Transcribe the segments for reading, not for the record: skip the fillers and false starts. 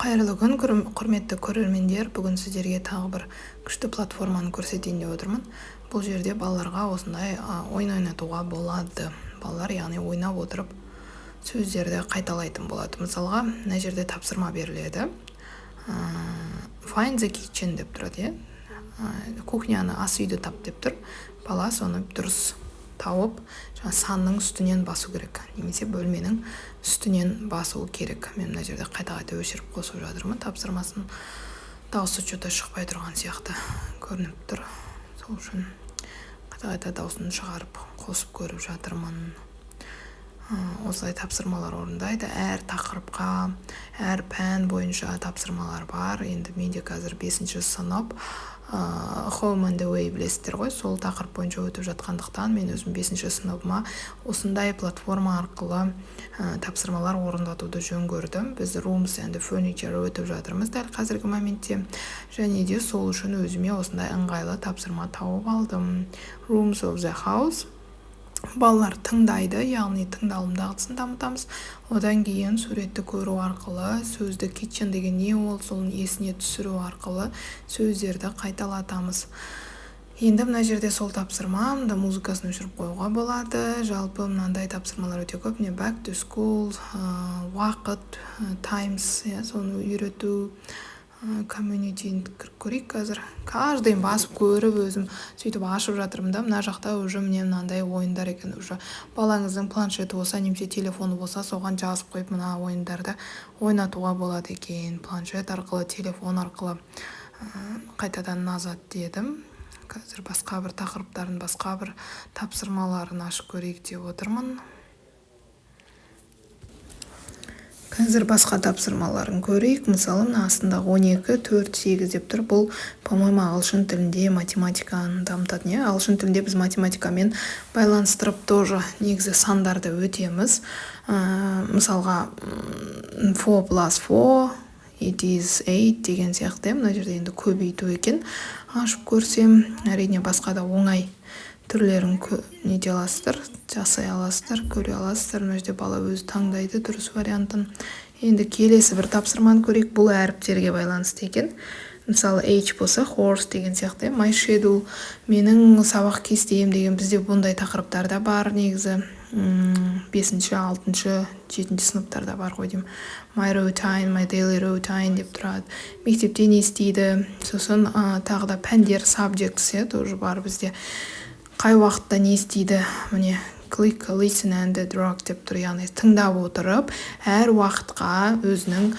Қайырлы күн, құрметті көрермендер. Бүгін сіздерге тағы бір күшті платформаны көрсетейін деп отырмын. Бұл жерде балаларға осындай ойын ойнатуға болады. Балалар яғни ойнап отырып сөздерді қайталайтын болады. Мысалға, мына жерде тапсырма беріледі. Find the kitchen деп тұрады, кухняны, ас үйді тап деп тұр. Бала соны дұрыс тауып, санның үстінен басу керек, немесе бөлменің үстінен басу керек. Мен мына жерде қайта-қайта өшіріп қосып жатырмын. Тапсырмасын дауысы что-то шықпай тұрған сияқты көрініп тұр. Сол үшін қайта-қайта дауысын шығарып қосып көріп жатырмын. Осылай тапсырмалар орындайды. Әр тақырыпқа, әр пән бойынша тапсырмалар бар. Енді менде қазір 5-ші сынып Home and Away білесіздер ғой, сол тақырып бойынша өтіп жатқандықтан мен өзім 5-ші сыныбыма осындай платформа арқылы тапсырмалар орындатуды жөн көрдім. Біз Rooms and Furniture өтіп жатырмыз дәл қазіргі моментте, және де сол үшін өзіме осындай ыңғайлы тапсырма тауып алдым. Rooms of the House. Балалар тыңдайды, яғни тыңдалым дағдысын дамытамыз. Одан кейін суретті көру арқылы, сөзді kitchen деген не ол, соның есіне түсіру арқылы сөздерді қайталатамыз. Енді мына жерде сол тапсырма, мында музыкасын өшіріп қоюға болады. Жалпы мынандай тапсырмалар өте көп. Back to school, уақыт, times, соны үйрету, комьюнитиін көрейік қазір. Каждайын басып көріп, өзім сөйтіп ашып жатырмын да. Мына жақта уже міне мынандай ойындар екен. Уже балаңыздың планшеті болса, немесе телефоны болса, соған жазып қойып мына ойындарды ойнатуға болады екен. Планшет арқылы, телефон арқылы. Қайтадан назад дедім. Қазір басқа бір тақырыптарын, басқа бір тапсырмаларын ашып көрейік деп отырмын. Қазір басқа тапсырмаларын көрейік. Мысалы, мына астында 12, 4, 8 деп тұр. Бұл, по-моему, ағылшын тілінде математиканы дамытады. Ағылшын тілінде біз математикамен байланыстырып тоже негізі сандарды өтеміз. Мысалға, 4 plus 4, it is 8 деген сияқты. Мына жерде енді көбейту екен. Ашып көрсем, әрине басқа да оңай түрлерін нете аласыздар, жасай аласыздар, көре аласыздар. Мына жерде бала өзі таңдайды дұрыс вариантын. Енді келесі бір тапсырманы көрейік. Бұл әріптерге байланысты екен. Мысалы, H болса, horse деген сияқты. My schedule, менің сабақ кестем деген, бізде бұндай тақырыптарда бар негізі. 5-ші, 6-ші, 7-ші сыныптарда бар ғой деймін. My routine, my daily routine деп тұрады. Мектепте не істейді. Сосын тағы да пәндер, subjects тоже бар бізде. Қай уақытта не істейді, міне, click, listen and drag деп тұр, яғни тыңдап отырып, әр уақытқа өзінің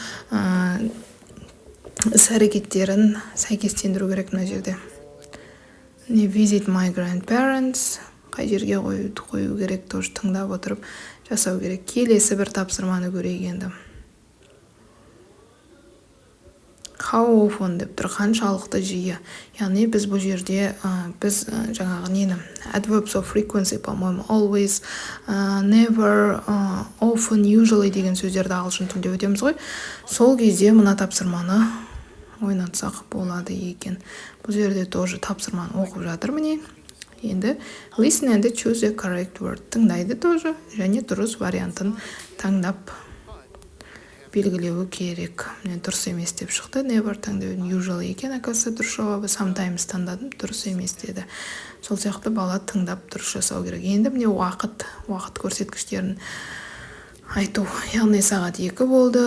іс-әрекеттерін сәйкестендіру керек мына жерде. Visit my grandparents, қай жерге қою керек, тоже тыңдап отырып жасау керек. Келесі бір тапсырманы көрейік енді. How often деп тұр, қаншалықты жиі. Яғни біз бұл жерде біз жаңағы нені adverbs of frequency, по-моему, always, never, often, usually деген сөздерді ағылшын тілінде өтеміз ғой. Сол кезде мына тапсырманы ойнатсақ болады екен. Бұл жерде тоже тапсырманы оқып жатыр міне. Енді listen and choose the correct word. Тыңдайды тоже, және дұрыс вариантын таңдап белгілеуі керек. Мен дұрыс емес деп шықты. Never таңдау usually екен, акасы дұрыс жауабы. Sometimes таңдадым, дұрыс емес деді. Сол сияқты бала тыңдап дұрыс жасау керек. Енді міне уақыт көрсеткіштерін айту. Яғни сағат 2 болды,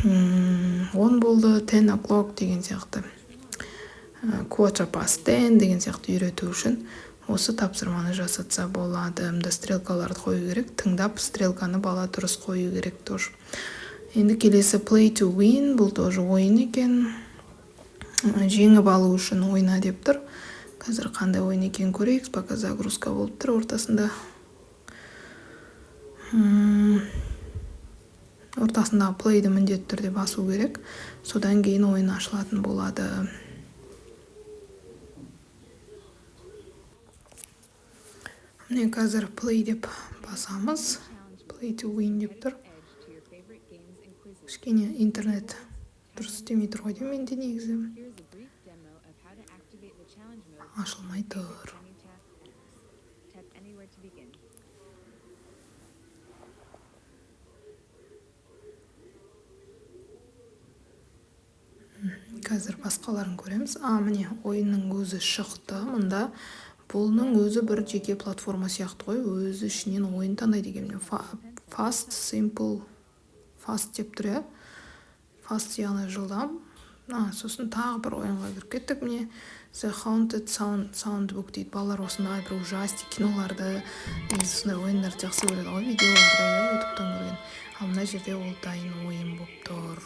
10 болды, 10 o'clock деген сияқты. Quarter past 10 деген сияқты үйрету үшін осы тапсырманы жасатса болады. Мұнда стрелкаларды қою керек. Тыңдап стрелканы бала дұрыс қою керек тоже. Енді келесі play to win, бұл тоже ойын екен. Жеңіп алу үшін ойна деп тұр. Қазір қандай ойын екен көрейік. Пока загрузка болып тұр ортасында. Ортасында playді міндетті түрде басу керек. Содан кейін ойын ашылатын болады. Міне қазір play деп басамыз. Play to win деп тұр. Кішкене интернет дұрыс істемей тұр ғой деймін менде негізі. Ашылмай тұр. қазір басқаларын көреміз. Міне ойынның өзі шықты. Мұнда бұның өзі бір жеке платформа сияқты ғой. Өзі ішінен ойын таңдайды екен. Fast, simple, fast деп тұр. Fast яғни жылдам. Сосын тағы бір ойынға кіріп кеттік. Міне The Haunted Soundbook дейді. Балалар осындай бір ужастик киноларды, осындай ойындарды жақсы көреді ғой, видеоларды ютубтан көрген. Ал мына жерде ол дайын ойын болып тұр.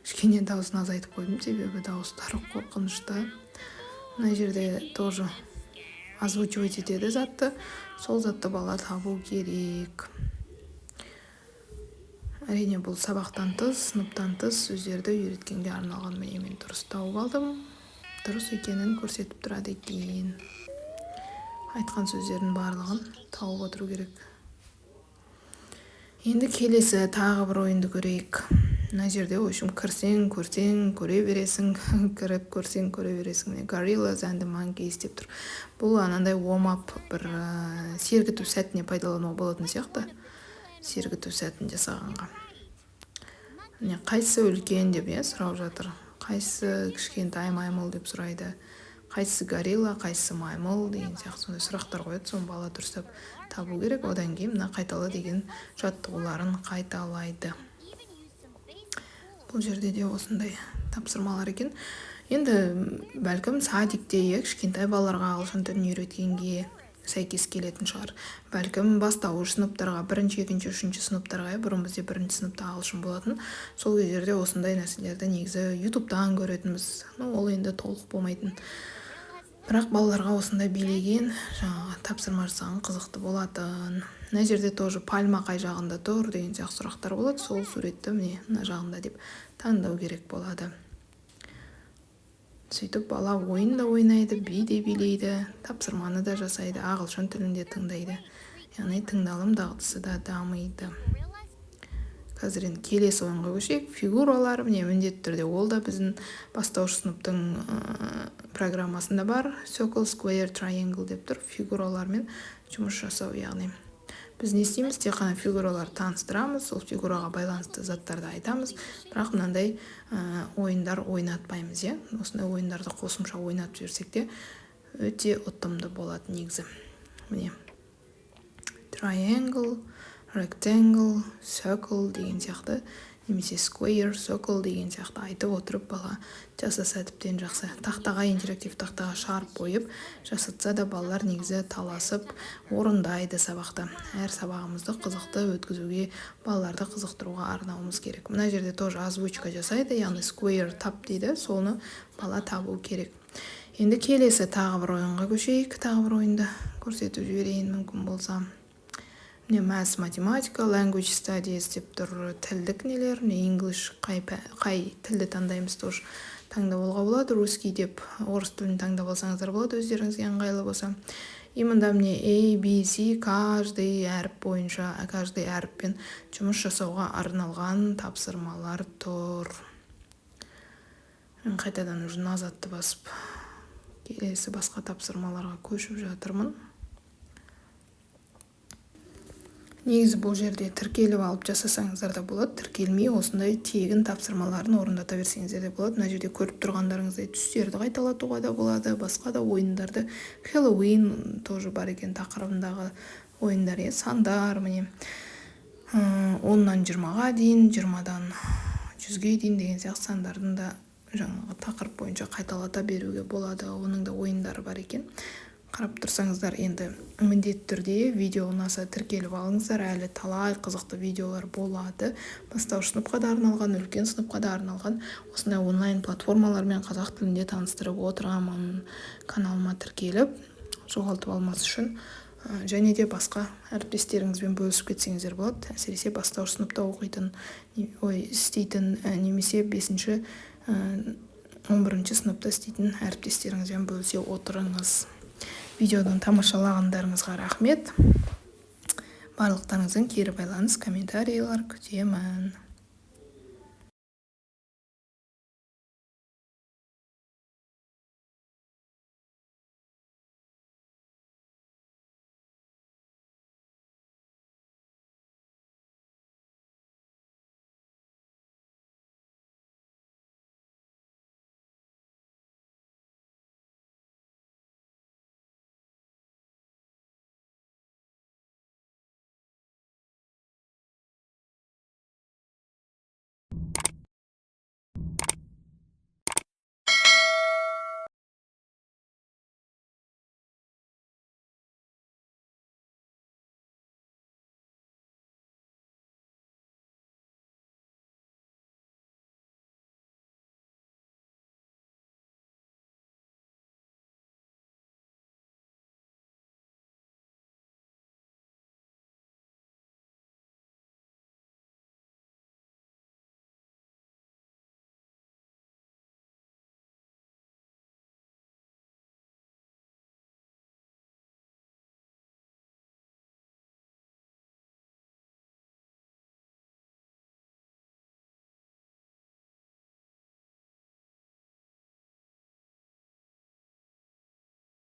Кішкене дауысын азайтып қойдым, себебі дауыстары қорқынышты. Мына жерде тоже озвучивать етеді затты. Сол затты бала табу керек. Әрине бұл сабақтан тыс, сыныптан тыс сөздерді үйреткенге арналған. Мен дұрыс тауып алдым. Дұрыс екенін көрсетіп тұрады екен. Айтқан сөздердің барлығын тауып отыру керек. Енді келесі тағы бір ойынды көрейік. Мына жерде кірсең, көрсең, көре бересің, кіріп көрсең, көре бересің. Gorillas and the Monkeys деп тұр. Бұл анандай warm-up бір сергіту сәтіне пайдалануға болатын сияқты. Сергіту сәтін жасағанға. Қайсы үлкен деп сұрап жатыр. Қайсы кішкентай маймыл деп сұрайды. Қайсы горилла, қайсы маймыл деген сияқты сондай сұрақтар қояды. Соны бала дұрыстап табу керек. Одан кейін мына қайтала деген жаттығуларын қайталайды. Бұл жерде де осындай тапсырмалар екен. Енді бәлкім садикте кішкентай балаларға ағылшын тілін үйреткенге сәйкес келетін шығар. Бәлкім бастауыш сыныптарға, 1-ші, 2-ші, 3-ші сыныптарға, бұрын бізде 1-ші сыныпта ағылшын болатын. Сол кездерде осындай нәрселерді негізі ютубтан көретінбіз. Ол енді толық болмайтын. Бірақ балаларға осындай билеген, тапсырма жасаған қызықты болатын. Мына жерде тоже пальма қай жағында тұр деген сияқты сұрақтар болады. Сол суретті мына жағында деп таңдау керек болады. Сөйтіп бала ойын да ойнайды, би де билейді, тапсырманы да жасайды, ағылшын тілінде тыңдайды. Яғни тыңдалым дағдысы да дамиды. Қазір енді келесі ойынға көшейік. Фигуралар міндетті түрде ол да біздің бастауыш сыныптың программасында бар. Circle, square, triangle деп тұр. Фигуралармен жұмыс жасау, яғни біз не істейміз? Тек қана фигуралар таныстырамыз, сол фигураға байланысты заттарды айтамыз. Бірақ мынандай ойындар ойнатпаймыз, Осындай ойындарды қосымша ойнатып жіберсек те өте ұтымды болады негізі. Міне triangle, rectangle, circle деген сияқты, немесе square, circle деген сияқты айтып отырып бала жасаса тіптен жақсы. Тақтаға, интерактив тақтаға шарп қойып жасатса да балалар негізі таласып орындайды сабақта. Әр сабағымызды қызықты өткізуге, балаларды қызықтыруға арнауымыз керек. Мына жерде тоже озвучка жасайды, яғни square тап дейді, соны бала табу керек. Енді келесі тағы бір ойынға көшейік, тағы бір ойынды көрсетіп жіберейін мүмкін болса. Math, математика, language studies деп тұр, тілдік нелер, English, қай тілді таңдаймыз тоже таңдауға болады. Русский деп орыс тілін таңдап алсаңыздар болады, өздеріңізге ыңғайлы болса. И мында A, B, C каждый әріп бойынша, каждый әріппен жұмыс жасауға арналған тапсырмалар тұр. Мен қайтадан назатты басып, келесі басқа тапсырмаларға көшіп жатырмын. Негізі бұл жерде тіркеліп алып жасасаңыздар да болады, тіркелмей осындай тегін тапсырмаларын орындата берсеңіздер де болады. Мына жерде көріп тұрғандарыңыздай түстерді қайталатуға да болады, басқа да ойындарды. Хэллоуин тоже бар екен тақырыбындағы ойындар, сандар, міне 10-нан 20-ға дейін, 20-дан 100-ге дейін деген сияқты сандардың да жаңағы тақырып бойынша қайталата беруге болады. Оның да ойындары бар екен. Қарап тұрсаңыздар, енді міндетті түрде видео ұнаса тіркеліп алыңыздар, әлі талай қызықты видеолар болады. Бастауыш сыныпқа да арналған, үлкен сыныпқа да арналған осындай онлайн платформалармен қазақ тілінде таныстырып отырамын. Каналыма тіркеліп, жоғалтып алмас үшін және де басқа әріптестеріңізбен бөлісіп кетсеңіздер болады. Әсіресе бастауыш сыныпта істейтін немесе 5-ші 11-ші сыныпта істейтін әріптестеріңізбен бөлісе отырыңыз. Видеодан тамашалағандарыңызға рахмет. Барлықтарыңыздың кері байланыс, комментарийлер күтемін.